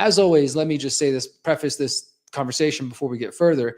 as always, let me just say this, preface this conversation before we get further.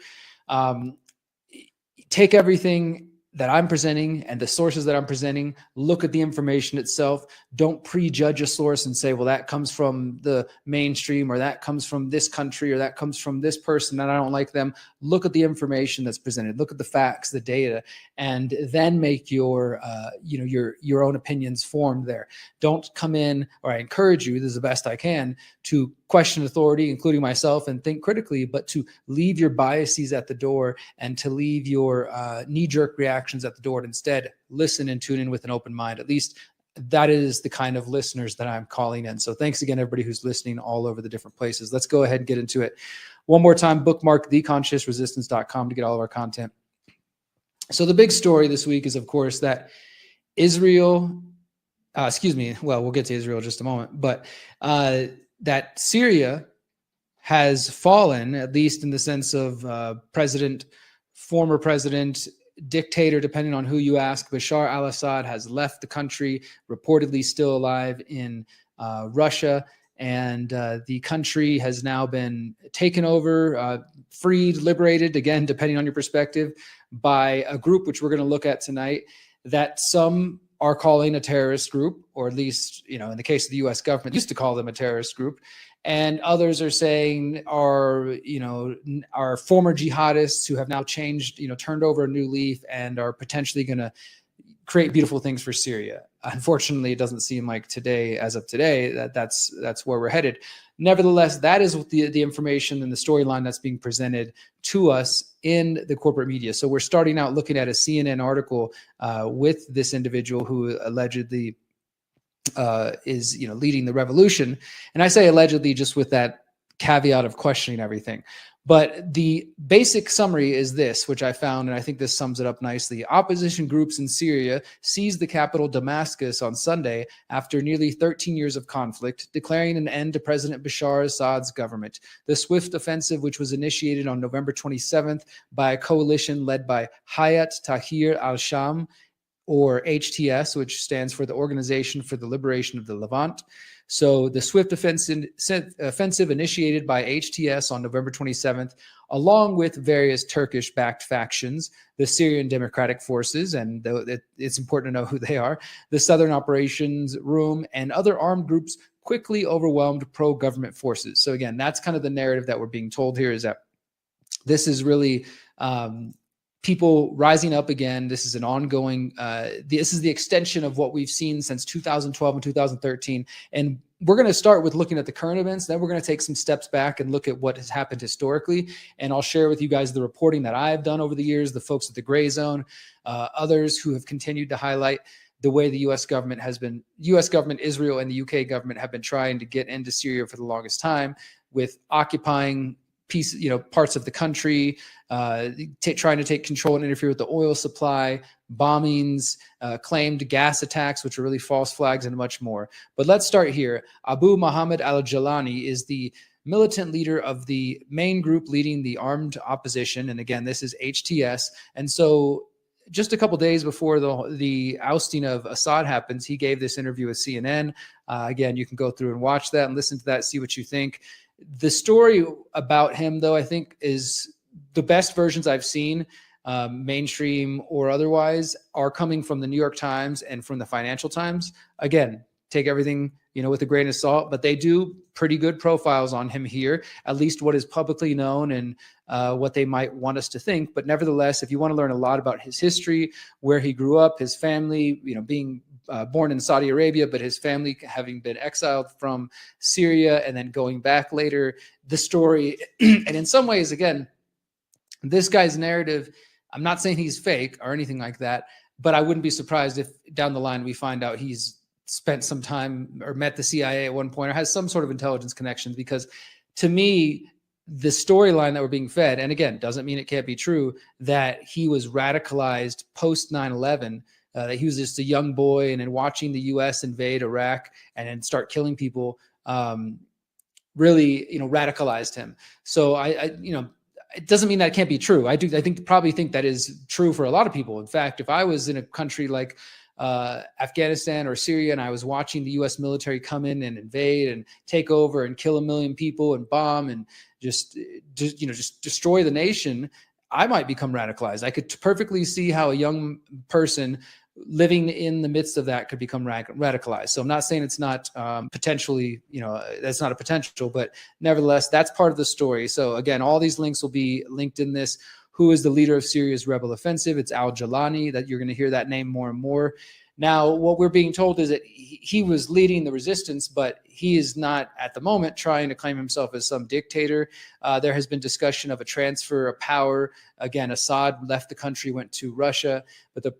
Take everything that I'm presenting and the sources that I'm presenting, look at the information itself. Don't prejudge a source and say, well, that comes from the mainstream, or that comes from this country, or that comes from this person and I don't like them. Look at the information that's presented, look at the facts, the data, and then make your own opinions formed there. Don't come in, or I encourage you, this is the best I can, to question authority, including myself, and think critically, but to leave your biases at the door and to leave your knee-jerk reactions at the door, and instead listen and tune in with an open mind. At least that is the kind of listeners that I'm calling in. So thanks again, everybody who's listening all over the different places. Let's go ahead and get into it. One more time, bookmark theconsciousresistance.com to get all of our content. So the big story this week is, of course, that Israel, we'll get to Israel in just a moment, but that Syria has fallen, at least in the sense of former president, dictator, depending on who you ask. Bashar al-Assad has left the country, reportedly still alive in Russia, and the country has now been taken over, freed, liberated, again, depending on your perspective, by a group which we're going to look at tonight that some are calling a terrorist group, or at least, in the case of the U.S. government, used to call them a terrorist group. And others are saying are former jihadists who have now changed, turned over a new leaf and are potentially going to create beautiful things for Syria. Unfortunately, it doesn't seem like as of today, that's where we're headed. Nevertheless, that is the information and the storyline that's being presented to us in the corporate media. So we're starting out looking at a CNN article with this individual who allegedly is leading the revolution. And I say allegedly just with that caveat of questioning everything. But the basic summary is this, which I found, and I think this sums it up nicely. Opposition groups in Syria seized the capital Damascus on Sunday after nearly 13 years of conflict, declaring an end to President Bashar Assad's government. The swift offensive, which was initiated on November 27th by a coalition led by Hayat Tahrir al-Sham, or HTS, which stands for the Organization for the Liberation of the Levant. So the swift offensive initiated by HTS on November 27th, along with various Turkish-backed factions, the Syrian Democratic Forces, and it's important to know who they are, the Southern Operations Room, and other armed groups quickly overwhelmed pro-government forces. So again, that's kind of the narrative that we're being told here, is that this is really people rising up again. This is an ongoing, this is the extension of what we've seen since 2012 and 2013. And we're going to start with looking at the current events. Then we're going to take some steps back and look at what has happened historically. And I'll share with you guys the reporting that I've done over the years, the folks at the Gray Zone, others who have continued to highlight the way the U.S. government, Israel, and the UK government have been trying to get into Syria for the longest time, with occupying parts of the country, trying to take control and interfere with the oil supply, bombings, claimed gas attacks, which are really false flags, and much more. But let's start here. Abu Muhammad al-Jalani is the militant leader of the main group leading the armed opposition. And again, this is HTS. And so just a couple days before the ousting of Assad happens, he gave this interview with CNN. Again, you can go through and watch that and listen to that, see what you think. The story about him, though, I think is the best versions I've seen, mainstream or otherwise, are coming from the New York Times and from the Financial Times. Again, take everything with a grain of salt, but they do pretty good profiles on him here, at least what is publicly known and what they might want us to think. But nevertheless, if you want to learn a lot about his history, where he grew up, his family, being born in Saudi Arabia, but his family having been exiled from Syria and then going back later, the story, and in some ways, again, this guy's narrative, I'm not saying he's fake or anything like that, but I wouldn't be surprised if down the line we find out he's spent some time or met the CIA at one point or has some sort of intelligence connections, because to me, the storyline that we're being fed, and again, doesn't mean it can't be true, that he was radicalized post 9/11, that he was just a young boy and then watching the U.S. invade Iraq and then start killing people, really, radicalized him. So it doesn't mean that it can't be true. I probably think that is true for a lot of people. In fact, if I was in a country like Afghanistan or Syria, and I was watching the U.S. military come in and invade and take over and kill 1 million people and bomb and just destroy the nation, I might become radicalized. I could perfectly see how a young person living in the midst of that could become radicalized. So I'm not saying it's not potentially, that's not a potential, but nevertheless, that's part of the story. So again, all these links will be linked in this. Who is the leader of Syria's rebel offensive? It's al-Jawlani. That you're going to hear that name more and more. Now, what we're being told is that he was leading the resistance, but he is not at the moment trying to claim himself as some dictator. There has been discussion of a transfer of power. Again, Assad left the country, went to Russia, but the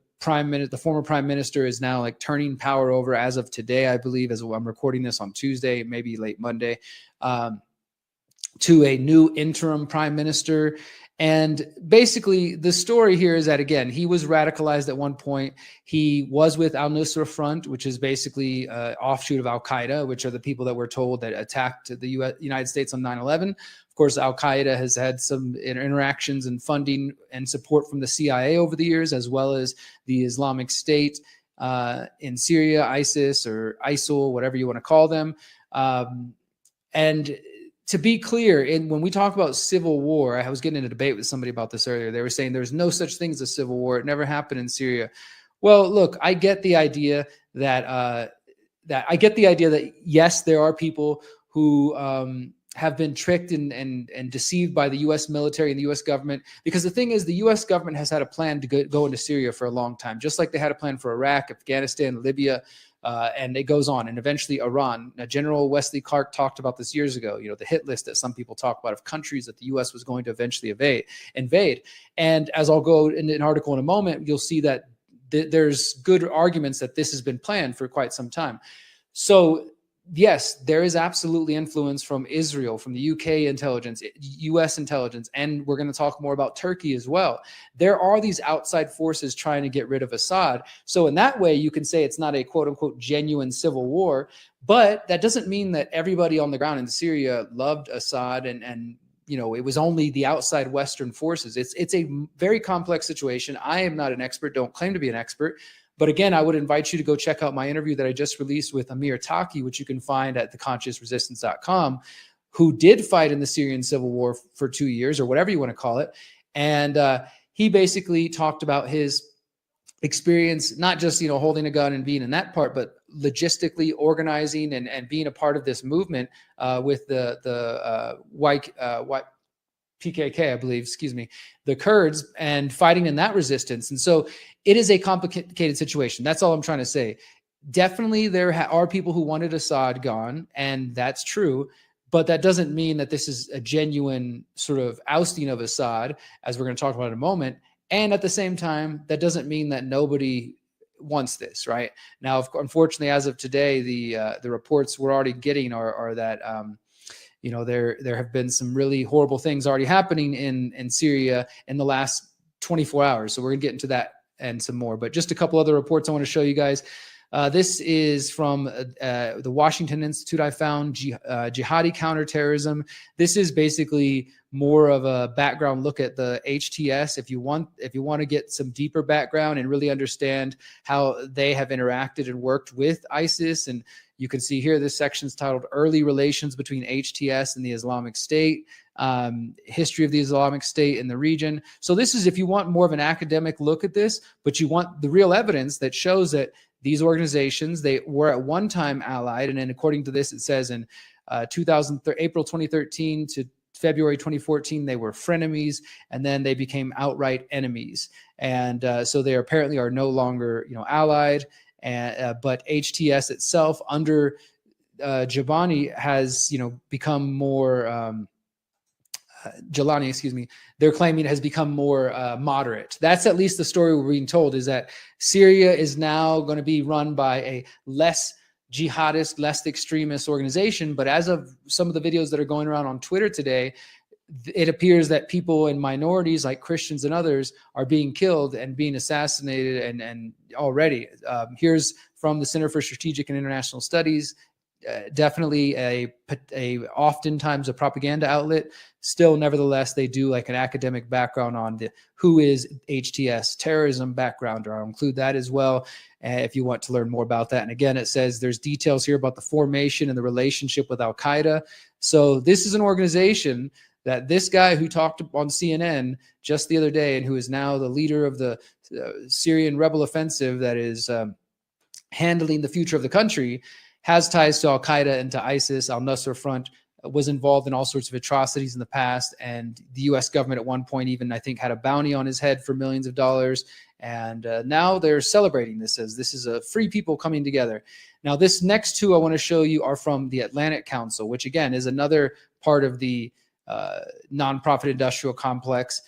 former prime minister is now like turning power over as of today, I believe, as I'm recording this on Tuesday, maybe late Monday, to a new interim prime minister. And basically, the story here is that, again, he was radicalized at one point. He was with al-Nusra Front, which is basically an offshoot of al-Qaeda, which are the people that were told that attacked the United States on 9/11. Of course, al-Qaeda has had some interactions and funding and support from the CIA over the years, as well as the Islamic State in Syria, ISIS or ISIL, whatever you want to call them. And to be clear, when we talk about civil war, I was getting in a debate with somebody about this earlier. They were saying there's no such thing as a civil war. It never happened in Syria. Well, look, I get the idea that yes, there are people who have been tricked and deceived by the U.S. military and the U.S. government. Because the thing is, the U.S. government has had a plan to go into Syria for a long time, just like they had a plan for Iraq, Afghanistan, Libya. And it goes on, and eventually Iran. Now, General Wesley Clark talked about this years ago, the hit list that some people talk about of countries that the U.S. was going to eventually invade. And as I'll go in an article in a moment, you'll see that there's good arguments that this has been planned for quite some time. So yes, there is absolutely influence from Israel, from the UK intelligence, US intelligence, and we're going to talk more about Turkey as well. There are these outside forces trying to get rid of Assad. So in that way, you can say it's not a quote unquote genuine civil war, but that doesn't mean that everybody on the ground in Syria loved Assad and it was only the outside Western forces. It's a very complex situation. I am not an expert, don't claim to be an expert. But again, I would invite you to go check out my interview that I just released with Amir Taki, which you can find at theconsciousresistance.com, who did fight in the Syrian civil war for 2 years or whatever you want to call it. And he basically talked about his experience, not just, holding a gun and being in that part, but logistically organizing and being a part of this movement with the white PKK, I believe, the Kurds, and fighting in that resistance. And so it is a complicated situation. That's all I'm trying to say. Definitely there are people who wanted Assad gone, and that's true. But that doesn't mean that this is a genuine sort of ousting of Assad, as we're going to talk about in a moment. And at the same time, that doesn't mean that nobody wants this, right? Now, unfortunately, as of today, the reports we're already getting are that there have been some really horrible things already happening in Syria in the last 24 hours. So we're going to get into that and some more. But just a couple other reports I want to show you guys. This is from the Washington Institute. I found jihadi counterterrorism. This is basically more of a background look at the HTS. If you want to get some deeper background and really understand how they have interacted and worked with ISIS, and you can see here this section is titled "Early Relations Between HTS and the Islamic State." History of the Islamic State in the region. So this is if you want more of an academic look at this, but you want the real evidence that shows that these organizations, they were at one time allied. And then according to this, it says in April 2013 to February 2014, they were frenemies, and then they became outright enemies. And so they apparently are no longer, allied. But HTS itself under Jabani has, become more Jawlani, they're claiming it has become more moderate. That's at least the story we're being told, is that Syria is now going to be run by a less jihadist, less extremist organization. But as of some of the videos that are going around on Twitter today, it appears that people in minorities like Christians and others are being killed and being assassinated and already. Here's from the Center for Strategic and International Studies. definitely a oftentimes a propaganda outlet. Still, nevertheless, they do like an academic background on the who is HTS, terrorism background, or I'll include that as well if you want to learn more about that. And again, it says there's details here about the formation and the relationship with Al-Qaeda. So this is an organization that this guy who talked on CNN just the other day and who is now the leader of the Syrian rebel offensive that is handling the future of the country has ties to Al-Qaeda and to ISIS. Al-Nusra Front was involved in all sorts of atrocities in the past. And the US government at one point even, I think, had a bounty on his head for millions of dollars. And now they're celebrating this as this is a free people coming together. Now, this next two I want to show you are from the Atlantic Council, which again is another part of the nonprofit industrial complex,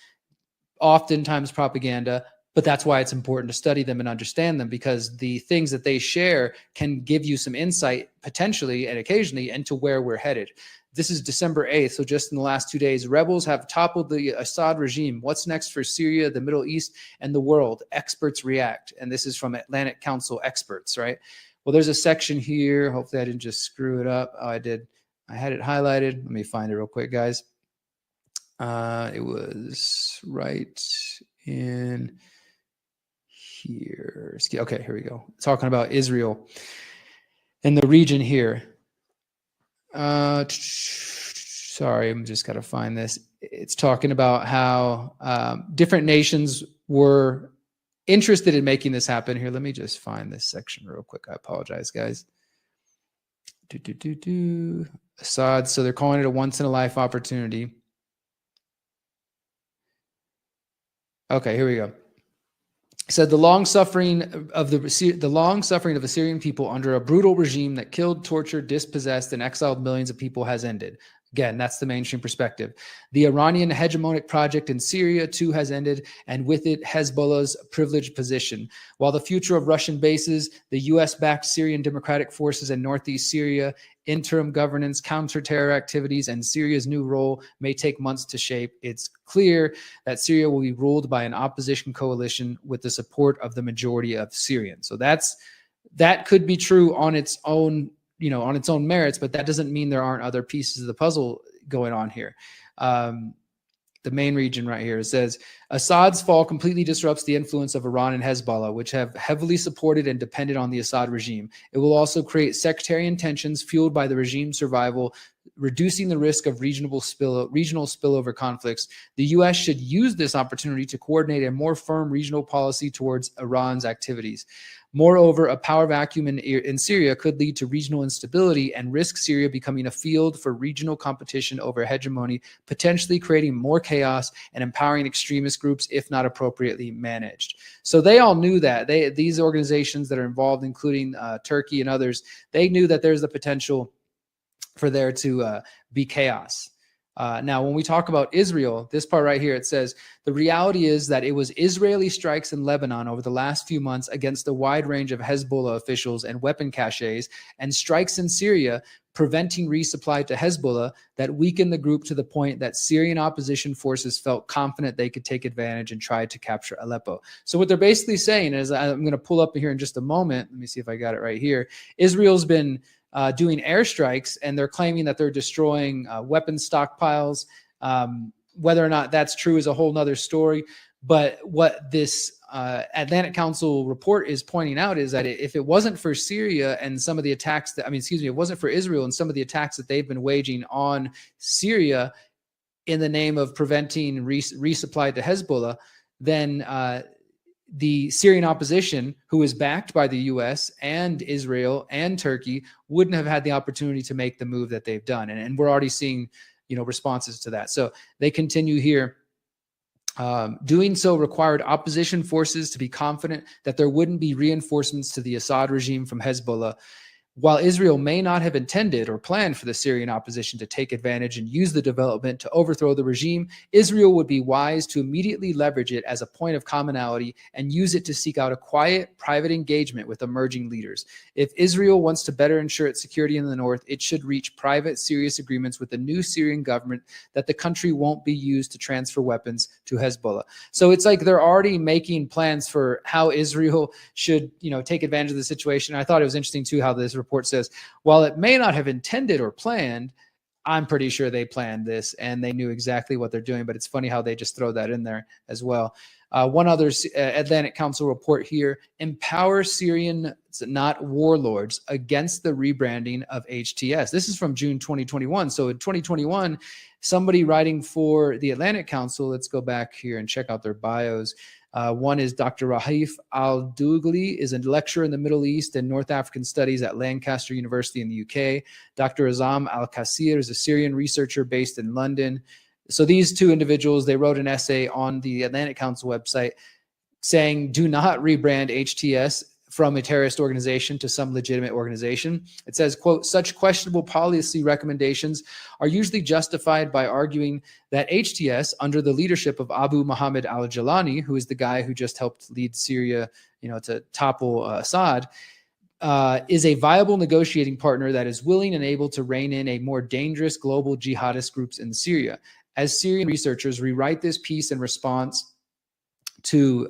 oftentimes propaganda. But that's why it's important to study them and understand them, because the things that they share can give you some insight potentially and occasionally into where we're headed. This is December 8th. So just in the last 2 days, rebels have toppled the Assad regime. What's next for Syria, the Middle East, and the world? Experts react. And this is from Atlantic Council experts, right? Well, there's a section here. Hopefully I didn't just screw it up. Oh, I did. I had it highlighted. Let me find it real quick, guys. It was right in here. Okay, here we go. Talking about Israel and the region here. Sorry, I'm just got to find this. It's talking about how different nations were interested in making this happen. Here, let me just find this section real quick. I apologize, guys. Assad. So they're calling it a once-in-a-life opportunity. Okay, here we go. Said the long suffering of the Syrian people under a brutal regime that killed, tortured, dispossessed, and exiled millions of people has ended. Again, that's the mainstream perspective. The Iranian hegemonic project in Syria too has ended, and with it, Hezbollah's privileged position. While the future of Russian bases, the U.S.-backed Syrian Democratic Forces in northeast Syria, interim governance, counter-terror activities, and Syria's new role may take months to shape, it's clear that Syria will be ruled by an opposition coalition with the support of the majority of Syrians. So that could be true on its own, on its own merits, but that doesn't mean there aren't other pieces of the puzzle going on here. The main region right here, it says, Assad's fall completely disrupts the influence of Iran and Hezbollah, which have heavily supported and depended on the Assad regime. It will also create sectarian tensions fueled by the regime's survival, reducing the risk of regional spillover conflicts. The U.S. should use this opportunity to coordinate a more firm regional policy towards Iran's activities. Moreover, a power vacuum in Syria could lead to regional instability and risk Syria becoming a field for regional competition over hegemony, potentially creating more chaos and empowering extremist groups if not appropriately managed. So they all knew that. These organizations that are involved, including Turkey and others, they knew that there's the potential for there to be chaos. Now, when we talk about Israel, this part right here, it says, the reality is that it was Israeli strikes in Lebanon over the last few months against a wide range of Hezbollah officials and weapon caches, and strikes in Syria preventing resupply to Hezbollah that weakened the group to the point that Syrian opposition forces felt confident they could take advantage and try to capture Aleppo. So what they're basically saying is, I'm going to pull up here in just a moment. Let me see if I got it right here. Israel's been doing airstrikes, and they're claiming that they're destroying weapons stockpiles. Whether or not that's true is a whole nother story. But what this Atlantic Council report is pointing out is that if it wasn't for Syria and some of the attacks it wasn't for Israel and some of the attacks that they've been waging on Syria in the name of preventing resupply to Hezbollah, then the Syrian opposition, who is backed by the U.S. and Israel and Turkey, wouldn't have had the opportunity to make the move that they've done. And we're already seeing, responses to that. So they continue here. Doing so required opposition forces to be confident that there wouldn't be reinforcements to the Assad regime from Hezbollah. While Israel may not have intended or planned for the Syrian opposition to take advantage and use the development to overthrow the regime, Israel would be wise to immediately leverage it as a point of commonality and use it to seek out a quiet, private engagement with emerging leaders. If Israel wants to better ensure its security in the north, it should reach private, serious agreements with the new Syrian government that the country won't be used to transfer weapons to Hezbollah. So it's like they're already making plans for how Israel should, take advantage of the situation. I thought it was interesting too how this report says, while it may not have intended or planned, I'm pretty sure they planned this and they knew exactly what they're doing. But it's funny how they just throw that in there as well. One other Atlantic Council report here: empower Syrian, not warlords, against the rebranding of HTS. This is from June 2021. So in 2021, somebody writing for the Atlantic Council, let's go back here and check out their bios. One is Dr. Rahif Al-Dougli, is a lecturer in the Middle East and North African Studies at Lancaster University in the UK. Dr. Azam Al-Qasir is a Syrian researcher based in London. So these two individuals, they wrote an essay on the Atlantic Council website saying, do not rebrand HTS from a terrorist organization to some legitimate organization. It says, quote, such questionable policy recommendations are usually justified by arguing that HTS, under the leadership of Abu Muhammad al-Jalani, who is the guy who just helped lead Syria, to topple Assad, is a viable negotiating partner that is willing and able to rein in a more dangerous global jihadist groups in Syria. As Syrian researchers rewrite this piece in response to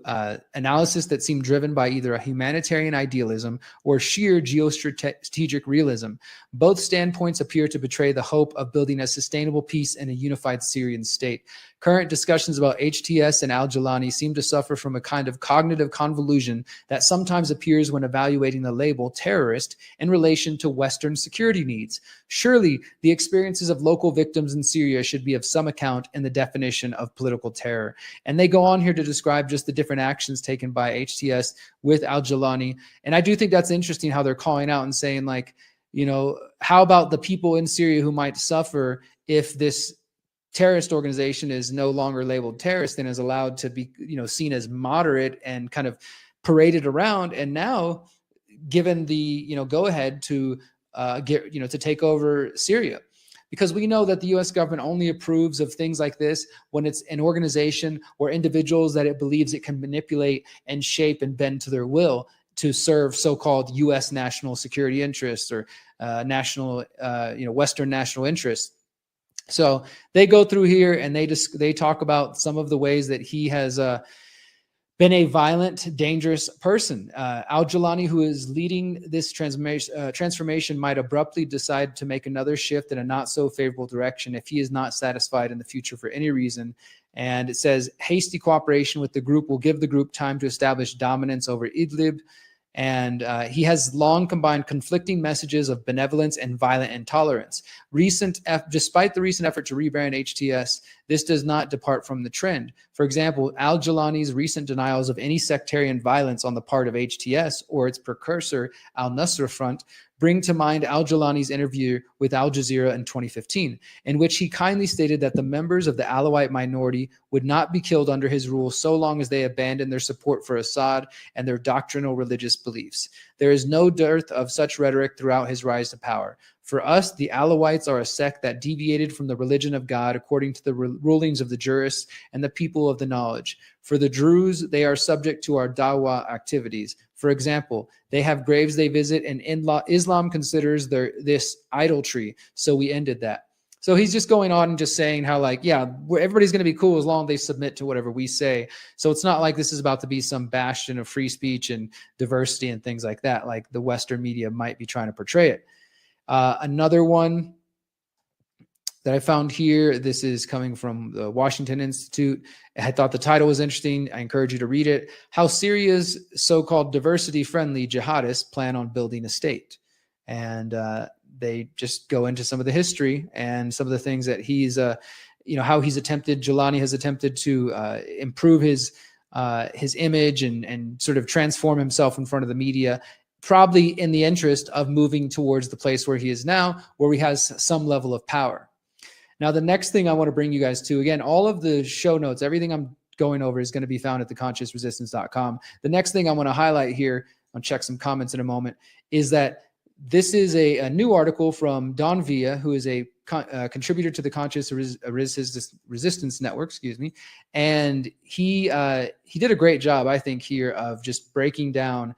analysis that seemed driven by either a humanitarian idealism or sheer geostrategic realism, both standpoints appear to betray the hope of building a sustainable peace in a unified Syrian state. Current discussions about HTS and al-Jalani seem to suffer from a kind of cognitive convolution that sometimes appears when evaluating the label terrorist in relation to Western security needs. Surely, the experiences of local victims in Syria should be of some account in the definition of political terror. And they go on here to describe just the different actions taken by HTS with al-Jalani. And I do think that's interesting how they're calling out and saying, like, how about the people in Syria who might suffer if this terrorist organization is no longer labeled terrorist and is allowed to be, seen as moderate and kind of paraded around, and now given the, go ahead to to take over Syria. Because we know that the U.S. government only approves of things like this when it's an organization or individuals that it believes it can manipulate and shape and bend to their will to serve so-called U.S. national security interests or Western national interests. So they go through here and they talk about some of the ways that he has been a violent, dangerous person. Al-Jalani, who is leading this transformation, might abruptly decide to make another shift in a not so favorable direction if he is not satisfied in the future for any reason. And it says, hasty cooperation with the group will give the group time to establish dominance over Idlib. And he has long combined conflicting messages of benevolence and violent intolerance. Despite the recent effort to rebrand HTS, this does not depart from the trend. For example, al-Jalani's recent denials of any sectarian violence on the part of HTS or its precursor, al-Nusra Front, bring to mind al-Jalani's interview with Al Jazeera in 2015, in which he kindly stated that the members of the Alawite minority would not be killed under his rule so long as they abandoned their support for Assad and their doctrinal religious beliefs. There is no dearth of such rhetoric throughout his rise to power. For us, the Alawites are a sect that deviated from the religion of God according to the rulings of the jurists and the people of the knowledge. For the Druze, they are subject to our dawah activities. For example, they have graves they visit, and Islam considers this idolatry, so we ended that. So he's just going on and just saying how, like, everybody's going to be cool as long as they submit to whatever we say. So it's not like this is about to be some bastion of free speech and diversity and things like that, like the Western media might be trying to portray it. Another one that I found here, this is coming from the Washington Institute. I thought the title was interesting. I encourage you to read it. How Syria's so-called diversity-friendly jihadists plan on building a state. And they just go into some of the history and some of the things that he's, how Jalani has attempted to improve his image and sort of transform himself in front of the media, probably in the interest of moving towards the place where he is now, where he has some level of power. Now, the next thing I want to bring you guys to, again, all of the show notes, everything I'm going over is going to be found at theconsciousresistance.com. The next thing I want to highlight here, I'll check some comments in a moment, is that this is a new article from Don Villa, who is a contributor to the Conscious Resistance Network, and he did a great job, I think, here of just breaking down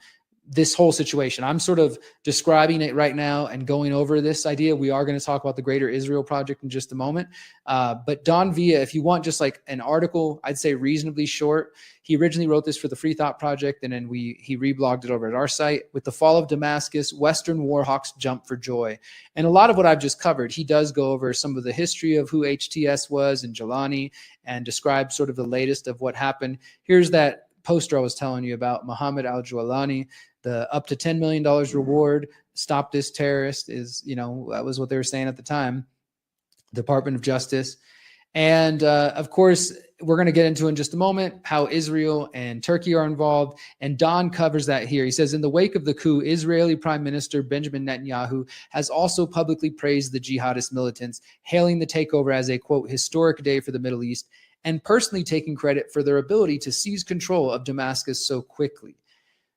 this whole situation. I'm sort of describing it right now and going over this idea. We are going to talk about the Greater Israel Project in just a moment. But Don Villa, if you want just like an article, I'd say reasonably short. He originally wrote this for the Free Thought Project, and then he reblogged it over at our site. With the fall of Damascus, Western warhawks jump for joy. And a lot of what I've just covered, he does go over some of the history of who HTS was and Jelani, and describe sort of the latest of what happened. Here's that poster I was telling you about, Mohammed al-Jawlani. The up to $10 million reward, stop this terrorist, is, that was what they were saying at the time, Department of Justice. And of course, we're going to get into in just a moment how Israel and Turkey are involved. And Don covers that here. He says, in the wake of the coup, Israeli Prime Minister Benjamin Netanyahu has also publicly praised the jihadist militants, hailing the takeover as a, quote, historic day for the Middle East, and personally taking credit for their ability to seize control of Damascus so quickly.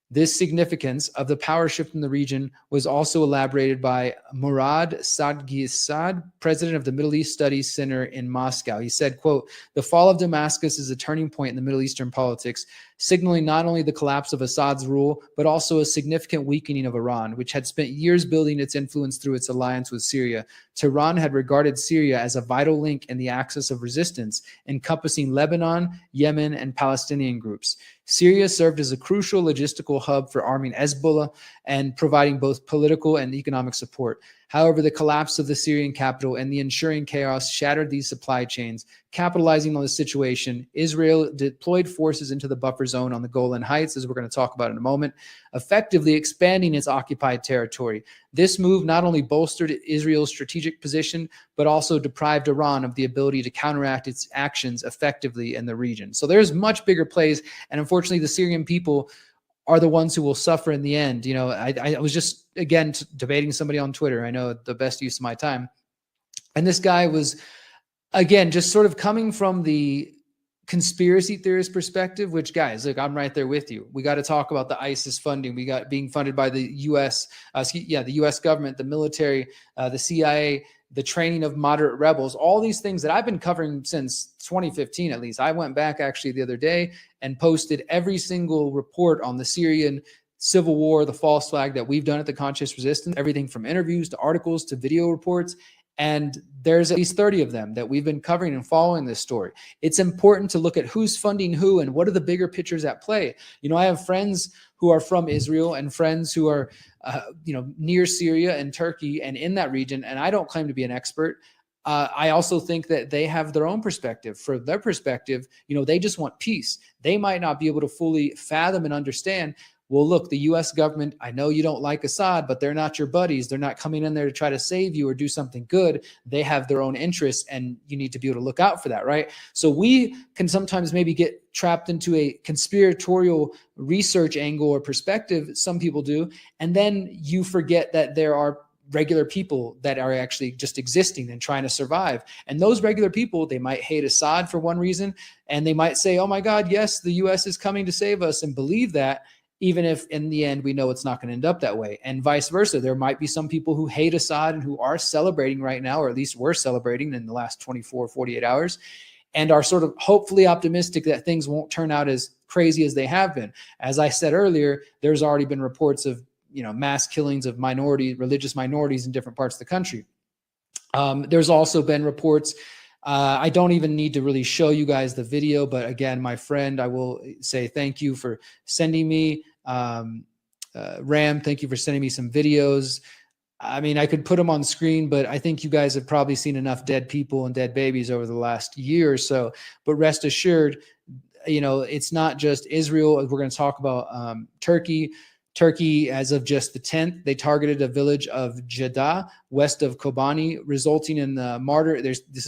This significance of the power shift in the region was also elaborated by Murad Sadghisad, president of the Middle East Studies Center in Moscow. He said, quote, the fall of Damascus is a turning point in the Middle Eastern politics, signaling not only the collapse of Assad's rule, but also a significant weakening of Iran, which had spent years building its influence through its alliance with Syria. Tehran had regarded Syria as a vital link in the axis of resistance, encompassing Lebanon, Yemen, and Palestinian groups. Syria served as a crucial logistical hub for arming Hezbollah and providing both political and economic support. However, the collapse of the Syrian capital and the ensuing chaos shattered these supply chains. Capitalizing on the situation, Israel deployed forces into the buffer zone on the Golan Heights, as we're going to talk about in a moment, effectively expanding its occupied territory. This move not only bolstered Israel's strategic position, but also deprived Iran of the ability to counteract its actions effectively in the region. So there's much bigger plays, and unfortunately, the Syrian people are the ones who will suffer in the end. I was just, again, debating somebody on Twitter. I know the best use of my time. And this guy was, again, just sort of coming from the conspiracy theorist perspective, which, guys, look, I'm right there with you. We got to talk about the ISIS funding. We got being funded by the U.S., the U.S. government, the military, the CIA, the training of moderate rebels, all these things that I've been covering since 2015, at least. I went back actually the other day and posted every single report on the Syrian civil war, the false flag that we've done at the Conscious Resistance, everything from interviews to articles to video reports. And there's at least 30 of them that we've been covering and following this story. It's important to look at who's funding who and what are the bigger pictures at play. I have friends who are from Israel and friends who are, near Syria and Turkey and in that region. And I don't claim to be an expert. I also think that they have their own perspective. For their perspective, they just want peace. They might not be able to fully fathom and understand, well, look, the U.S. government, I know you don't like Assad, but they're not your buddies. They're not coming in there to try to save you or do something good. They have their own interests, and you need to be able to look out for that, right? So we can sometimes maybe get trapped into a conspiratorial research angle or perspective. Some people do. And then you forget that there are regular people that are actually just existing and trying to survive. And those regular people, they might hate Assad for one reason, and they might say, oh my God, yes, the U.S. is coming to save us, and believe that, even if in the end we know it's not going to end up that way. And vice versa. There might be some people who hate Assad and who are celebrating right now, or at least were celebrating in the last 24, 48 hours, and are sort of hopefully optimistic that things won't turn out as crazy as they have been. As I said earlier, there's already been reports of mass killings of religious minorities in different parts of the country. There's also been reports. I don't even need to really show you guys the video, but again, my friend, I will say thank you for sending me, Ram, thank you for sending me some videos. I mean, I could put them on screen, but I think you guys have probably seen enough dead people and dead babies over the last year or so. But rest assured, it's not just Israel. We're going to talk about Turkey. Turkey, as of just the 10th, they targeted a village of Jeddah, west of Kobani, resulting in the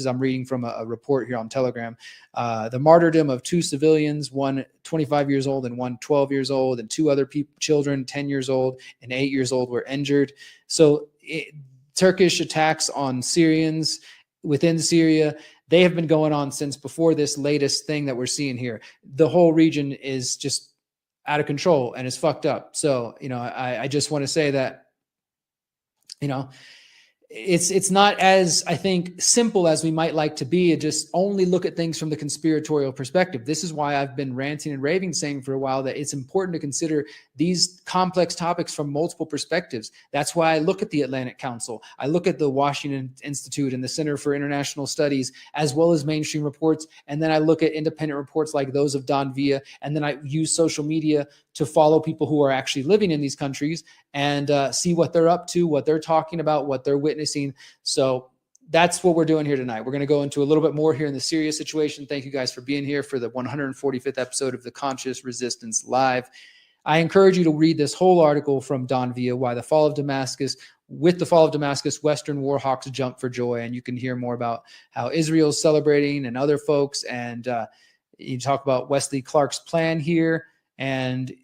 I'm reading from a report here on Telegram, the martyrdom of two civilians, one 25 years old and one 12 years old, and two other children, 10 years old and 8 years old, were injured. So Turkish attacks on Syrians within Syria, they have been going on since before this latest thing that we're seeing here. The whole region is just out of control and it's fucked up. So, I just want to say that, it's not as, I think, simple as we might like to be. It just only look at things from the conspiratorial perspective. This is why I've been ranting and raving, saying for a while that it's important to consider these complex topics from multiple perspectives. That's why I look at the Atlantic Council. I look at the Washington Institute and the Center for International Studies, as well as mainstream reports. And then I look at independent reports like those of Don Villa. And then I use social media to follow people who are actually living in these countries and see what they're up to, what they're talking about, what they're witnessing. So that's what we're doing here tonight. We're going to go into a little bit more here in the Syria situation. Thank you guys for being here for the 145th episode of the Conscious Resistance Live. I encourage you to read this whole article from Don Villa, Why the Fall of Damascus. With the fall of Damascus, Western war hawks jump for joy. And you can hear more about how Israel's celebrating and other folks. And you talk about Wesley Clark's plan here. And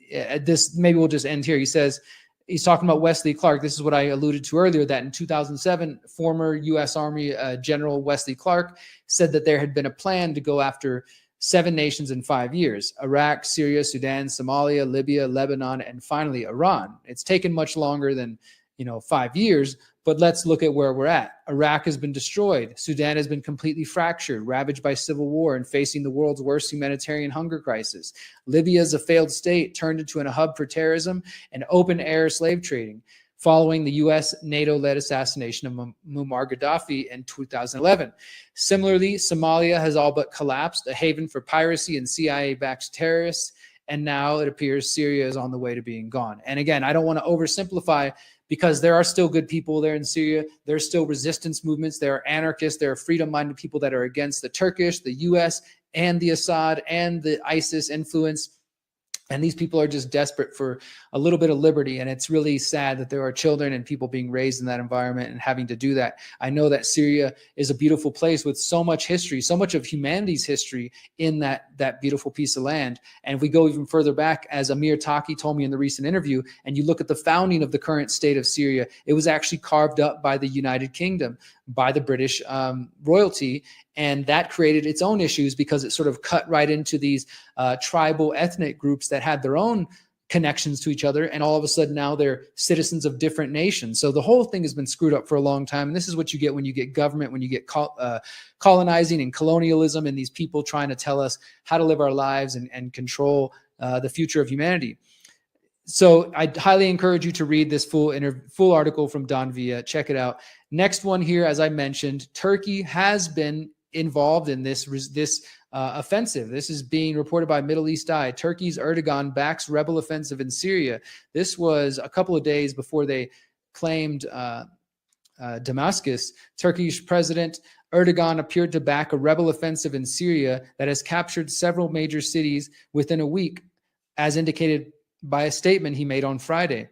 this, maybe we'll just end here. He says, he's talking about Wesley Clark. This is what I alluded to earlier, that in 2007, former U.S. Army General Wesley Clark said that there had been a plan to go after 7 nations in 5 years: Iraq, Syria, Sudan, Somalia, Libya, Lebanon, and finally Iran. It's taken much longer than 5 years, but let's look at where we're at. Iraq has been destroyed. Sudan has been completely fractured, ravaged by civil war and facing the world's worst humanitarian hunger crisis. Libya is a failed state turned into a hub for terrorism and open-air slave trading, following the U.S. NATO-led assassination of Muammar Gaddafi in 2011. Similarly, Somalia has all but collapsed, a haven for piracy and CIA-backed terrorists, and now it appears Syria is on the way to being gone. And again, I don't want to oversimplify, because there are still good people there in Syria. There are still resistance movements. There are anarchists. There are freedom-minded people that are against the Turkish, the U.S., and the Assad and the ISIS influence. And these people are just desperate for a little bit of liberty. And it's really sad that there are children and people being raised in that environment and having to do that. I know that Syria is a beautiful place with so much history, so much of humanity's history in that beautiful piece of land. And if we go even further back, as Amir Taki told me in the recent interview, and you look at the founding of the current state of Syria, it was actually carved up by the United Kingdom, by the British royalty. And that created its own issues because it sort of cut right into these tribal ethnic groups that had their own connections to each other. And all of a sudden now they're citizens of different nations. So the whole thing has been screwed up for a long time. And this is what you get when you get government, when you get colonizing and colonialism, and these people trying to tell us how to live our lives and control the future of humanity. So I highly encourage you to read this full article from Don Villa. Check it out. Next one here, as I mentioned, Turkey has been involved in this offensive. This is being reported by Middle East Eye. Turkey's Erdogan backs rebel offensive in Syria. This was a couple of days before they claimed Damascus. Turkish President Erdogan appeared to back a rebel offensive in Syria that has captured several major cities within a week, as indicated by a statement he made on Friday.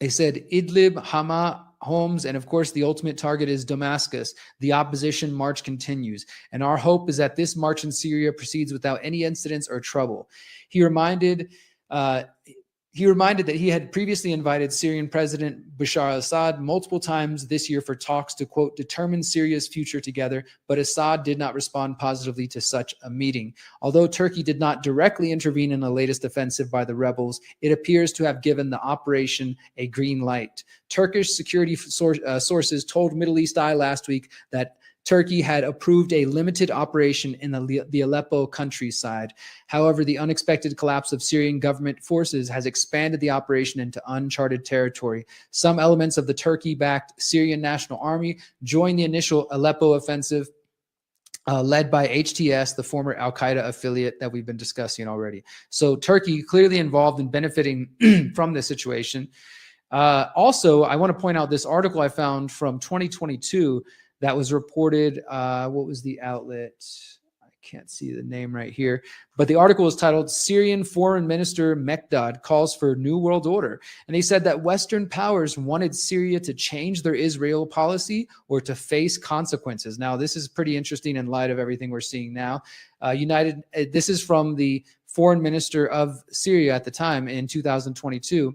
They said Idlib, Hama, Homs, and of course the ultimate target is Damascus. The opposition march continues, and our hope is that this march in Syria proceeds without any incidents or trouble. He reminded that he had previously invited Syrian President Bashar al-Assad multiple times this year for talks to, quote, determine Syria's future together, but Assad did not respond positively to such a meeting. Although Turkey did not directly intervene in the latest offensive by the rebels, it appears to have given the operation a green light. Turkish security sources told Middle East Eye last week that Turkey had approved a limited operation in the Aleppo countryside. However, the unexpected collapse of Syrian government forces has expanded the operation into uncharted territory. Some elements of the Turkey-backed Syrian National Army joined the initial Aleppo offensive, led by HTS, the former al-Qaeda affiliate that we've been discussing already. So Turkey clearly involved in benefiting from this situation. Also, I want to point out this article I found from 2022 that was reported. What was the outlet? I can't see the name right here, but the article is titled Syrian Foreign Minister Mekdad Calls for New World Order. And he said that Western powers wanted Syria to change their Israel policy or to face consequences. Now, this is pretty interesting in light of everything we're seeing now. This is from the foreign minister of Syria at the time in 2022.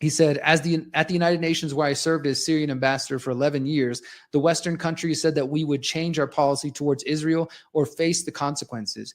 He said, at the United Nations, where I served as Syrian ambassador for 11 years, the Western countries said that we would change our policy towards Israel or face the consequences.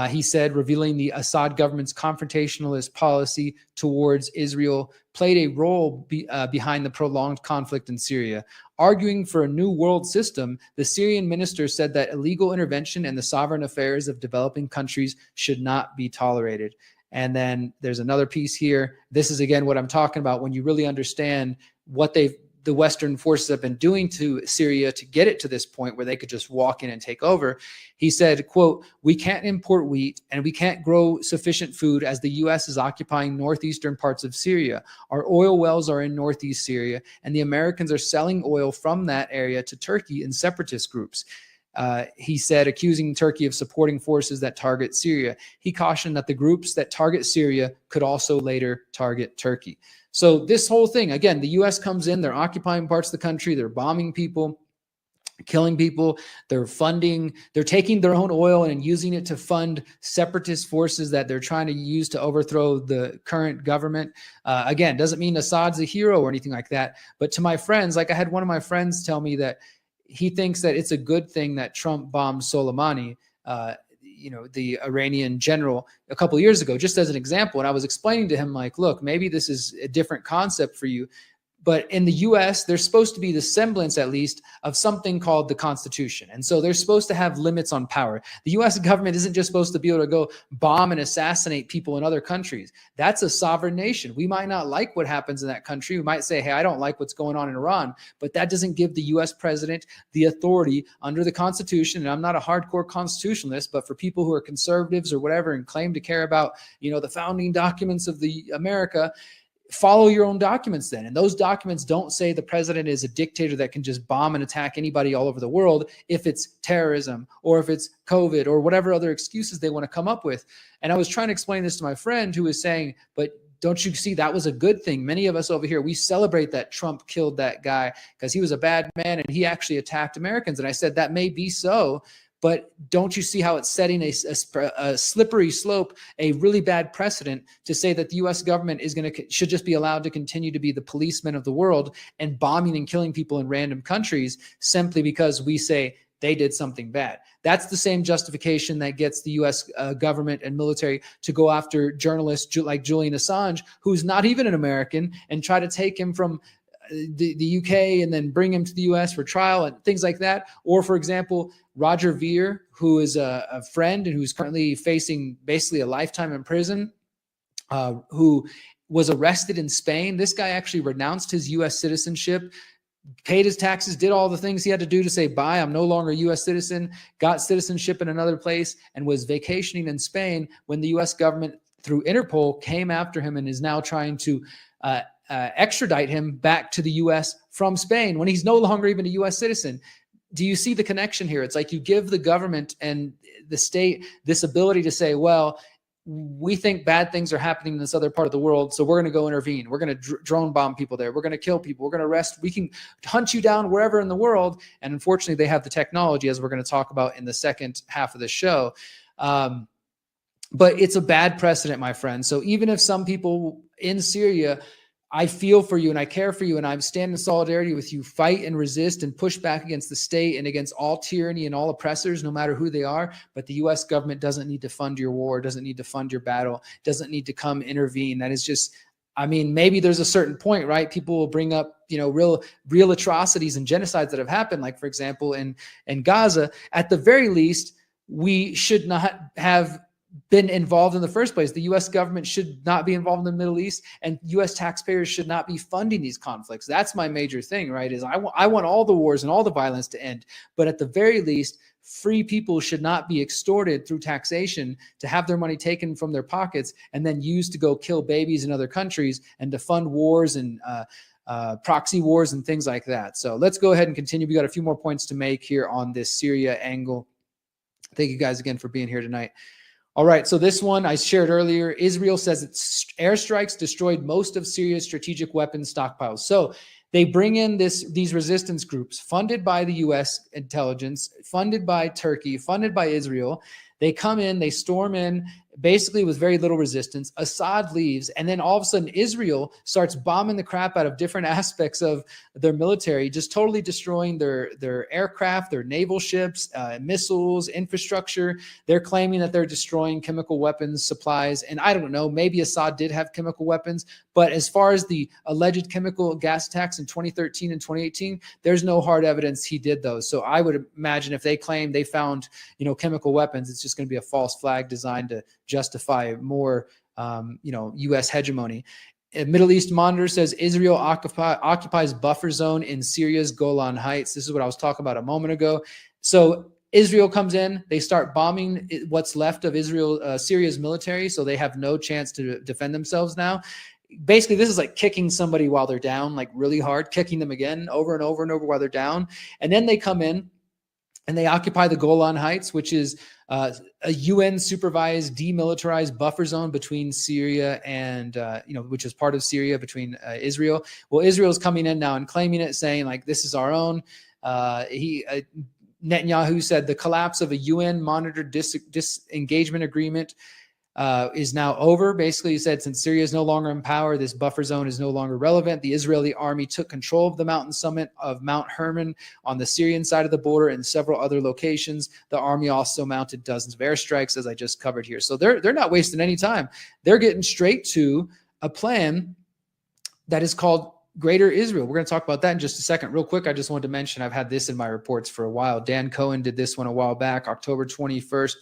He said, revealing the Assad government's confrontationalist policy towards Israel played a role behind the prolonged conflict in Syria. Arguing for a new world system, the Syrian minister said that illegal intervention in the sovereign affairs of developing countries should not be tolerated. And then there's another piece here. This is, again, what I'm talking about when you really understand what the Western forces have been doing to Syria to get it to this point where they could just walk in and take over. He said, quote, "We can't import wheat and we can't grow sufficient food as the U.S. is occupying northeastern parts of Syria. Our oil wells are in northeast Syria, and the Americans are selling oil from that area to Turkey and separatist groups." He said, accusing Turkey of supporting forces that target Syria. He cautioned that the groups that target Syria could also later target Turkey. So this whole thing, again, the U.S. comes in, they're occupying parts of the country, they're bombing people, killing people, they're taking their own oil and using it to fund separatist forces that they're trying to use to overthrow the current government. Again, doesn't mean Assad's a hero or anything like that. But to my friends, like I had one of my friends tell me that he thinks that it's a good thing that Trump bombed Soleimani, the Iranian general, a couple of years ago, just as an example. And I was explaining to him, like, look, maybe this is a different concept for you. But in the U.S., there's supposed to be the semblance, at least, of something called the Constitution. And so they're supposed to have limits on power. The U.S. government isn't just supposed to be able to go bomb and assassinate people in other countries. That's a sovereign nation. We might not like what happens in that country. We might say, hey, I don't like what's going on in Iran. But that doesn't give the U.S. president the authority under the Constitution. And I'm not a hardcore constitutionalist, but for people who are conservatives or whatever and claim to care about, the founding documents of the America, follow your own documents then. And those documents don't say the president is a dictator that can just bomb and attack anybody all over the world if it's terrorism or if it's COVID or whatever other excuses they want to come up with. And I was trying to explain this to my friend who was saying, but don't you see that was a good thing? Many of us over here, we celebrate that Trump killed that guy because he was a bad man and he actually attacked Americans. And I said, that may be so, but don't you see how it's setting a slippery slope, a really bad precedent to say that the U.S. government should just be allowed to continue to be the policeman of the world and bombing and killing people in random countries simply because we say they did something bad. That's the same justification that gets the U.S. Government and military to go after journalists like Julian Assange, who's not even an American, and try to take him from the UK and then bring him to the US for trial and things like that. Or, for example, Roger Ver, who is a friend and who's currently facing basically a lifetime in prison, who was arrested in Spain. This guy actually renounced his US citizenship, paid his taxes, did all the things he had to do to say, bye, I'm no longer a U.S. citizen, got citizenship in another place, and was vacationing in Spain when the U.S. government, through Interpol, came after him and is now trying to extradite him back to the U.S. from Spain when he's no longer even a U.S. citizen. Do you see the connection here? It's like you give the government and the state this ability to say, well, we think bad things are happening in this other part of the world, so we're going to go intervene. We're going to drone bomb people there. We're going to kill people. We're going to arrest. We can hunt you down wherever in the world. And unfortunately, they have the technology, as we're going to talk about in the second half of the show. But it's a bad precedent, my friend. So even if some people in Syria, I feel for you and I care for you and I stand in solidarity with you, fight and resist and push back against the state and against all tyranny and all oppressors, no matter who they are. But the U.S. government doesn't need to fund your war, doesn't need to fund your battle, doesn't need to come intervene. That is just, I mean, maybe there's a certain point, right? People will bring up, real atrocities and genocides that have happened. Like, for example, in Gaza. At the very least, we should not have been involved in the first place. The U.S. government should not be involved in the Middle East, and U.S. taxpayers should not be funding these conflicts. That's my major thing, right? Is I want all the wars and all the violence to end, but at the very least, free people should not be extorted through taxation to have their money taken from their pockets and then used to go kill babies in other countries and to fund wars and proxy wars and things like that. So let's go ahead and continue. We got a few more points to make here on this Syria angle. Thank you guys again for being here tonight. All right, so this one I shared earlier. Israel says its airstrikes destroyed most of Syria's strategic weapons stockpiles. So they bring in these resistance groups funded by the U.S. intelligence, funded by Turkey, funded by Israel. They come in, they storm in basically with very little resistance. Assad leaves, and then all of a sudden Israel starts bombing the crap out of different aspects of their military, just totally destroying their aircraft, their naval ships, missiles, infrastructure. They're claiming that they're destroying chemical weapons supplies, and I don't know, maybe Assad did have chemical weapons, but as far as the alleged chemical gas attacks in 2013 and 2018, there's no hard evidence he did those. So I would imagine if they claim they found, chemical weapons, it's just going to be a false flag designed to justify more, U.S. hegemony. Middle East Monitor says Israel occupies buffer zone in Syria's Golan Heights. This is what I was talking about a moment ago. So Israel comes in, they start bombing what's left of Syria's military, so they have no chance to defend themselves now. Basically, this is like kicking somebody while they're down, like really hard, kicking them again over and over and over while they're down. And then they come in and they occupy the Golan Heights, which is a UN-supervised, demilitarized buffer zone between Syria and, which is part of Syria between Israel. Well, Israel's coming in now and claiming it, saying like, this is our own. Netanyahu said the collapse of a UN-monitored disengagement agreement is now over. Basically, he said, since Syria is no longer in power, this buffer zone is no longer relevant. The Israeli army took control of the mountain summit of Mount Hermon on the Syrian side of the border and several other locations. The army also mounted dozens of airstrikes, as I just covered here. So they're not wasting any time. They're getting straight to a plan that is called Greater Israel. We're going to talk about that in just a second. Real quick, I just wanted to mention, I've had this in my reports for a while. Dan Cohen did this one a while back, October 21st.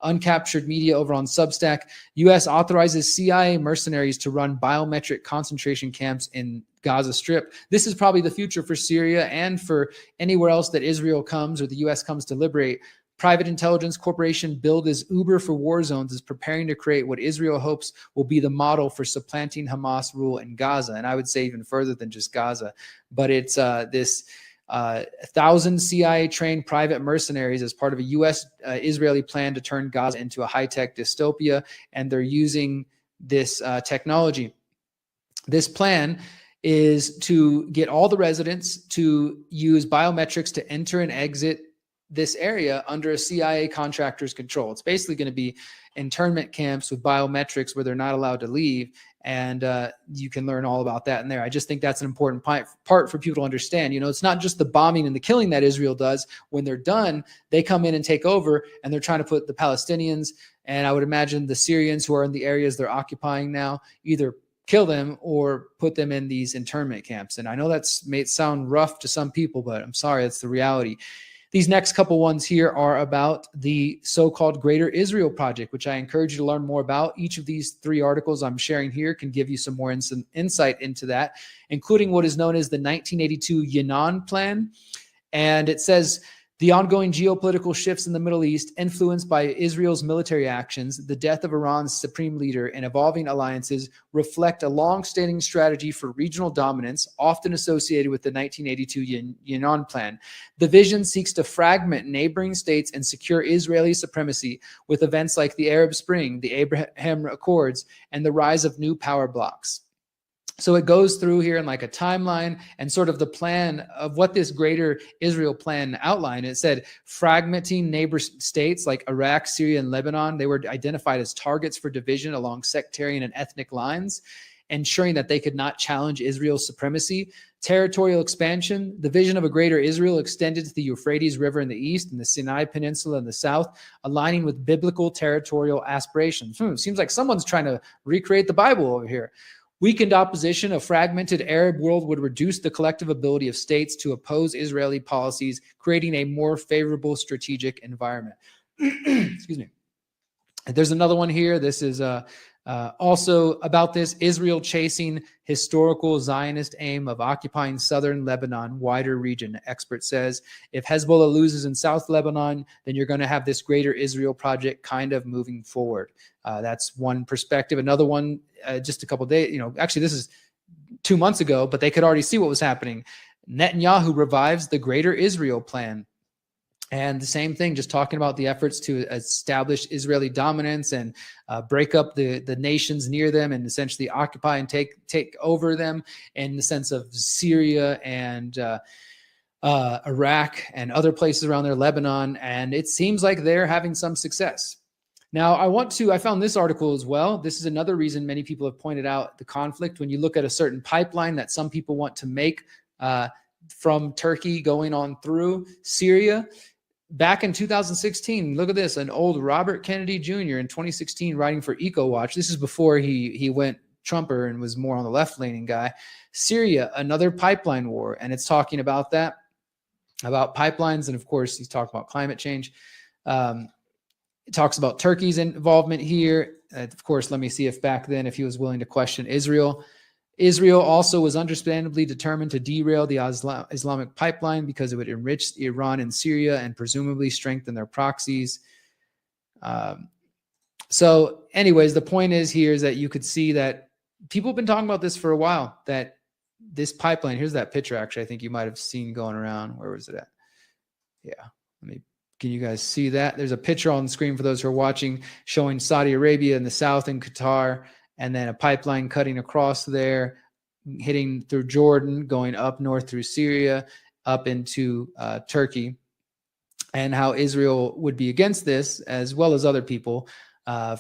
Uncaptured media over on Substack. U.S. authorizes CIA mercenaries to run biometric concentration camps in Gaza Strip. This is probably the future for Syria and for anywhere else that Israel comes or the U.S. comes to liberate. Private intelligence corporation billed as Uber for war zones is preparing to create what Israel hopes will be the model for supplanting Hamas rule in Gaza. And I would say even further than just Gaza. But it's this 1,000 CIA-trained private mercenaries as part of a U.S.-Israeli plan to turn Gaza into a high-tech dystopia, and they're using this technology. This plan is to get all the residents to use biometrics to enter and exit this area under a CIA contractor's control. It's basically going to be internment camps with biometrics where they're not allowed to leave. And you can learn all about that in there. I just think that's an important part for people to understand. It's not just the bombing and the killing that Israel does. When they're done, they come in and take over, and they're trying to put the Palestinians, and I would imagine the Syrians who are in the areas they're occupying now, either kill them or put them in these internment camps. And I know that's may sound rough to some people, but I'm sorry, that's the reality. These next couple ones here are about the so-called Greater Israel Project, which I encourage you to learn more about. Each of these 3 articles I'm sharing here can give you some more insight into that, including what is known as the 1982 Yinon Plan. And it says, the ongoing geopolitical shifts in the Middle East, influenced by Israel's military actions, the death of Iran's supreme leader, and evolving alliances, reflect a long-standing strategy for regional dominance, often associated with the 1982 Yinon Plan. The vision seeks to fragment neighboring states and secure Israeli supremacy with events like the Arab Spring, the Abraham Accords, and the rise of new power blocs. So it goes through here in like a timeline and sort of the plan of what this Greater Israel Plan outlined. It said fragmenting neighbor states like Iraq, Syria, and Lebanon. They were identified as targets for division along sectarian and ethnic lines, ensuring that they could not challenge Israel's supremacy. Territorial expansion, the vision of a Greater Israel extended to the Euphrates River in the east and the Sinai Peninsula in the south, aligning with biblical territorial aspirations. Seems like someone's trying to recreate the Bible over here. Weakened opposition, a fragmented Arab world would reduce the collective ability of states to oppose Israeli policies, creating a more favorable strategic environment. Excuse me. There's another one here. This is also about this. Israel chasing historical Zionist aim of occupying southern Lebanon, wider region. Expert says if Hezbollah loses in South Lebanon, then you're going to have this Greater Israel Project kind of moving forward. That's one perspective. Another one, just a couple of days, actually this is 2 months ago, but they could already see what was happening. Netanyahu revives the Greater Israel Plan. And the same thing, just talking about the efforts to establish Israeli dominance and break up the nations near them and essentially occupy and take over them in the sense of Syria and Iraq and other places around there, Lebanon. And it seems like they're having some success. Now, I found this article as well. This is another reason many people have pointed out the conflict. When you look at a certain pipeline that some people want to make from Turkey going on through Syria, back in 2016, look at this, an old Robert Kennedy Jr. in 2016 writing for EcoWatch. This is before he went Trumper and was more on the left-leaning guy. Syria, another pipeline war. And it's talking about that, about pipelines. And of course, he's talking about climate change. It talks about Turkey's involvement here. Of course, let me see if back then, if he was willing to question Israel. Israel also was understandably determined to derail the Islamic pipeline because it would enrich Iran and Syria and presumably strengthen their proxies. So anyways, the point is here is that you could see that people have been talking about this for a while, that this pipeline, here's that picture actually, I think you might have seen going around. Where was it at? Yeah, can you guys see that? There's a picture on the screen for those who are watching showing Saudi Arabia in the south and Qatar, and then a pipeline cutting across there, hitting through Jordan, going up north through Syria, up into Turkey, and how Israel would be against this, as well as other people,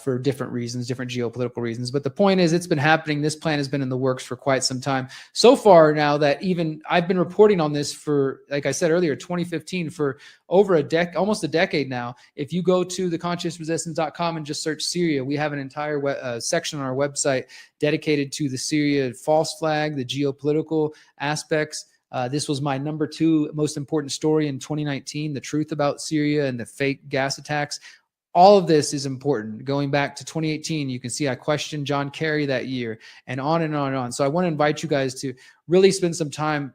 for different reasons, different geopolitical reasons. But the point is, it's been happening. This plan has been in the works for quite some time. So far now that even I've been reporting on this for, like I said earlier, 2015, for over almost a decade now. If you go to theconsciousresistance.com and just search Syria, we have an entire section on our website dedicated to the Syria false flag, the geopolitical aspects. This was my number 2 most important story in 2019, the truth about Syria and the fake gas attacks. All of this is important. Going back to 2018, you can see I questioned John Kerry that year, and on and on and on. So I want to invite you guys to really spend some time.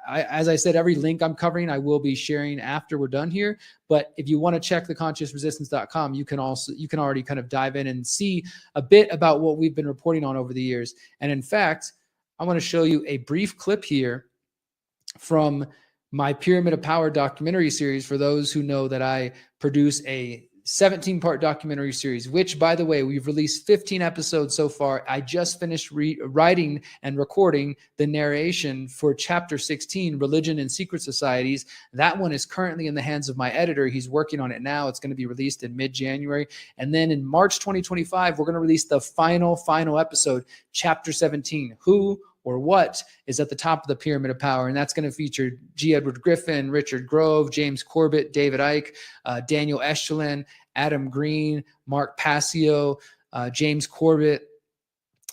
As I said, every link I'm covering, I will be sharing after we're done here. But if you want to check theconsciousresistance.com, you can already kind of dive in and see a bit about what we've been reporting on over the years. And in fact, I want to show you a brief clip here from my Pyramid of Power documentary series. For those who know that I produce a 17-part documentary series, which, by the way, we've released 15 episodes so far. I just finished writing and recording the narration for Chapter 16, Religion and Secret Societies. That one is currently in the hands of my editor. He's working on it now. It's going to be released in mid-January. And then in March 2025, we're going to release the final episode, Chapter 17, Who or What is at the top of the Pyramid of Power. And that's going to feature G. Edward Griffin, Richard Grove, James Corbett, David Icke, Daniel Eshtelin, Adam Green, Mark Passio, James Corbett.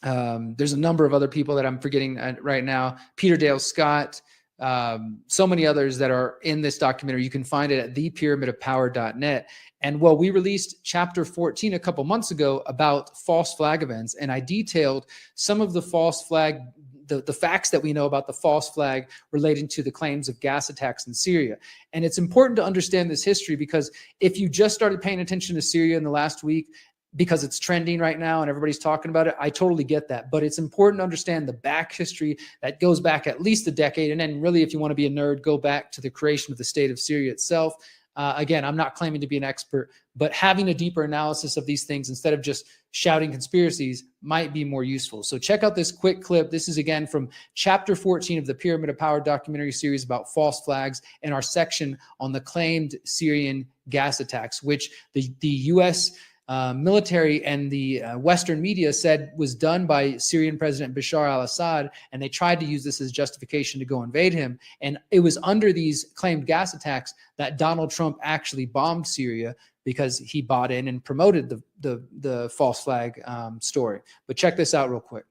There's a number of other people that I'm forgetting right now. Peter Dale Scott, so many others that are in this documentary. You can find it at thepyramidofpower.net. And well, we released Chapter 14 a couple months ago about false flag events, and I detailed some of the false flag, the facts that we know about the false flag relating to the claims of gas attacks in Syria. And it's important to understand this history, because if you just started paying attention to Syria in the last week because it's trending right now and everybody's talking about it, I totally get that. But it's important to understand the back history that goes back at least a decade. And then really, if you want to be a nerd, go back to the creation of the state of Syria itself. Again, I'm not claiming to be an expert, but having a deeper analysis of these things instead of just shouting conspiracies might be more useful. So check out this quick clip. This is again from Chapter 14 of the Pyramid of Power documentary series about false flags, and our section on the claimed Syrian gas attacks, which the U.S. Military and the Western media said was done by Syrian President Bashar al-Assad, and they tried to use this as justification to go invade him. And it was under these claimed gas attacks that Donald Trump actually bombed Syria, because he bought in and promoted the false flag story. But check this out real quick.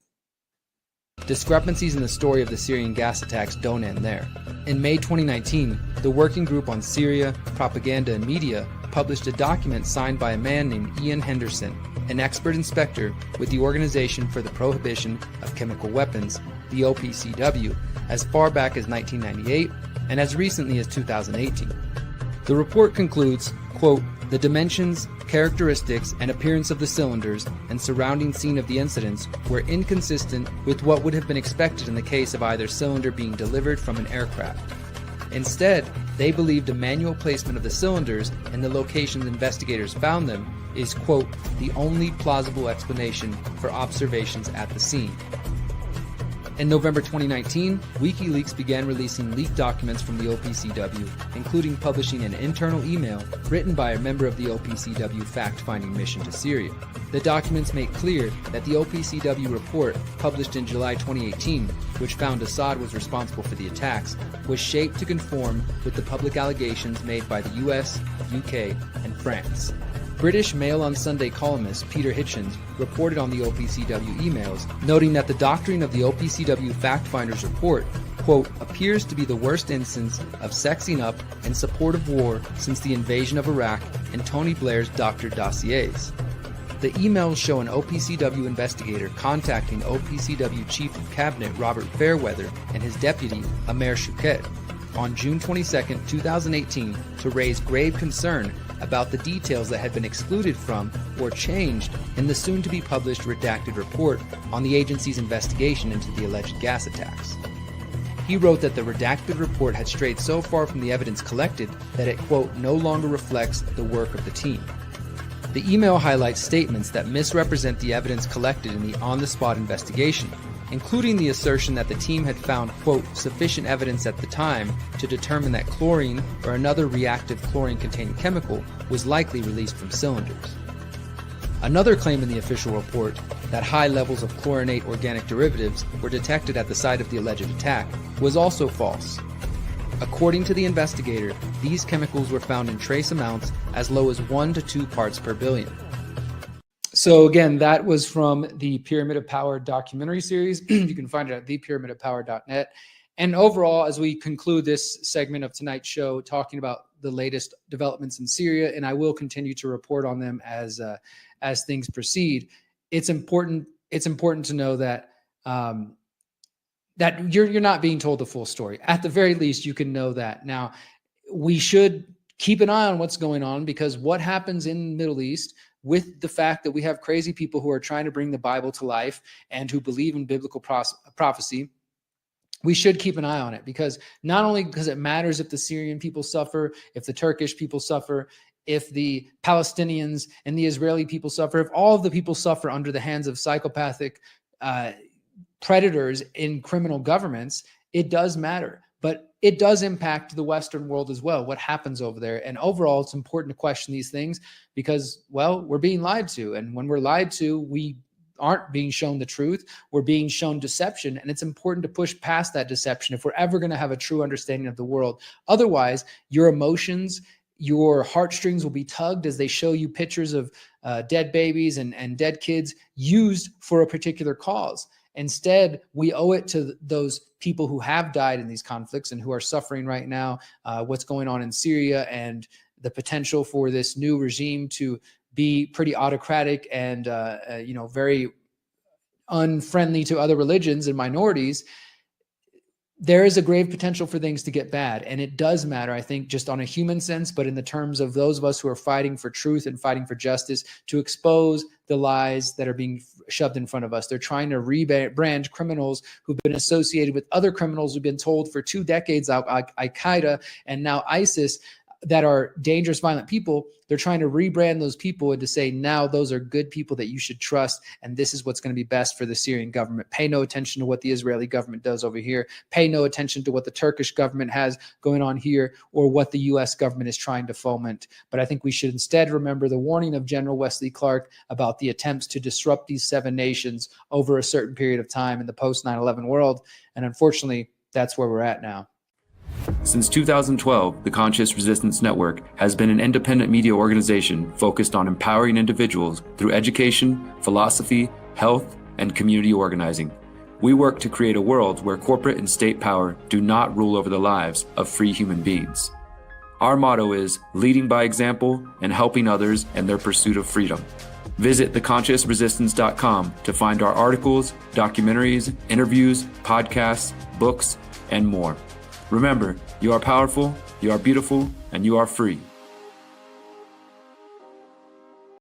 Discrepancies in the story of the Syrian gas attacks don't end there. In May 2019, the Working Group on Syria, Propaganda and Media published a document signed by a man named Ian Henderson, an expert inspector with the Organization for the Prohibition of Chemical Weapons, the OPCW, as far back as 1998 and as recently as 2018. The report concludes, quote, "The dimensions, characteristics, and appearance of the cylinders and surrounding scene of the incidents were inconsistent with what would have been expected in the case of either cylinder being delivered from an aircraft. Instead, they believed a manual placement of the cylinders in the locations investigators found them is, quote, the only plausible explanation for observations at the scene." In November 2019, WikiLeaks began releasing leaked documents from the OPCW, including publishing an internal email written by a member of the OPCW fact-finding mission to Syria. The documents make clear that the OPCW report, published in July 2018, which found Assad was responsible for the attacks, was shaped to conform with the public allegations made by the US, UK, and France. British Mail on Sunday columnist Peter Hitchens reported on the OPCW emails, noting that the doctrine of the OPCW fact-finders report, quote, appears to be the worst instance of sexing up in support of war since the invasion of Iraq and Tony Blair's doctored dossiers. The emails show an OPCW investigator contacting OPCW Chief of Cabinet Robert Fairweather and his deputy, Amer Shouket, on June 22, 2018, to raise grave concern about the details that had been excluded from or changed in the soon-to-be-published redacted report on the agency's investigation into the alleged gas attacks. He wrote that the redacted report had strayed so far from the evidence collected that it, quote, no longer reflects the work of the team. The email highlights statements that misrepresent the evidence collected in the on-the-spot investigation, including the assertion that the team had found, quote, sufficient evidence at the time to determine that chlorine or another reactive chlorine-containing chemical was likely released from cylinders. Another claim in the official report, that high levels of chlorinate organic derivatives were detected at the site of the alleged attack, was also false. According to the investigator, these chemicals were found in trace amounts as low as 1 to 2 parts per billion. So again, that was from the Pyramid of Power documentary series. You can find it at thepyramidofpower.net. And overall, as we conclude this segment of tonight's show, talking about the latest developments in Syria, and I will continue to report on them as things proceed, it's important to know that that you're not being told the full story. At the very least, you can know that. Now, we should keep an eye on what's going on, because what happens in the Middle East, with the fact that we have crazy people who are trying to bring the Bible to life and who believe in biblical prophecy, we should keep an eye on it, because not only because it matters if the Syrian people suffer, if the Turkish people suffer, if the Palestinians and the Israeli people suffer, if all of the people suffer under the hands of psychopathic predators in criminal governments, it does matter. But it does impact the Western world as well, what happens over there. And overall, it's important to question these things because, well, we're being lied to. And when we're lied to, we aren't being shown the truth. We're being shown deception. And it's important to push past that deception if we're ever going to have a true understanding of the world. Otherwise, your emotions, your heartstrings will be tugged as they show you pictures of dead babies and dead kids used for a particular cause. Instead, we owe it to those people who have died in these conflicts and who are suffering right now, what's going on in Syria and the potential for this new regime to be pretty autocratic and very unfriendly to other religions and minorities. There is a grave potential for things to get bad. And it does matter, I think, just on a human sense, but in the terms of those of us who are fighting for truth and fighting for justice, to expose the lies that are being shoved in front of us. They're trying to rebrand criminals who've been associated with other criminals who've been told for 2 decades, Al-Qaeda and now ISIS, that are dangerous, violent people. They're trying to rebrand those people and to say, now those are good people that you should trust. And this is what's going to be best for the Syrian government. Pay no attention to what the Israeli government does over here. Pay no attention to what the Turkish government has going on here or what the US government is trying to foment. But I think we should instead remember the warning of General Wesley Clark about the attempts to disrupt these 7 nations over a certain period of time in the post 9/11 world. And unfortunately, that's where we're at now. Since 2012, the Conscious Resistance Network has been an independent media organization focused on empowering individuals through education, philosophy, health, and community organizing. We work to create a world where corporate and state power do not rule over the lives of free human beings. Our motto is leading by example and helping others in their pursuit of freedom. Visit theconsciousresistance.com to find our articles, documentaries, interviews, podcasts, books, and more. Remember, you are powerful, you are beautiful, and you are free.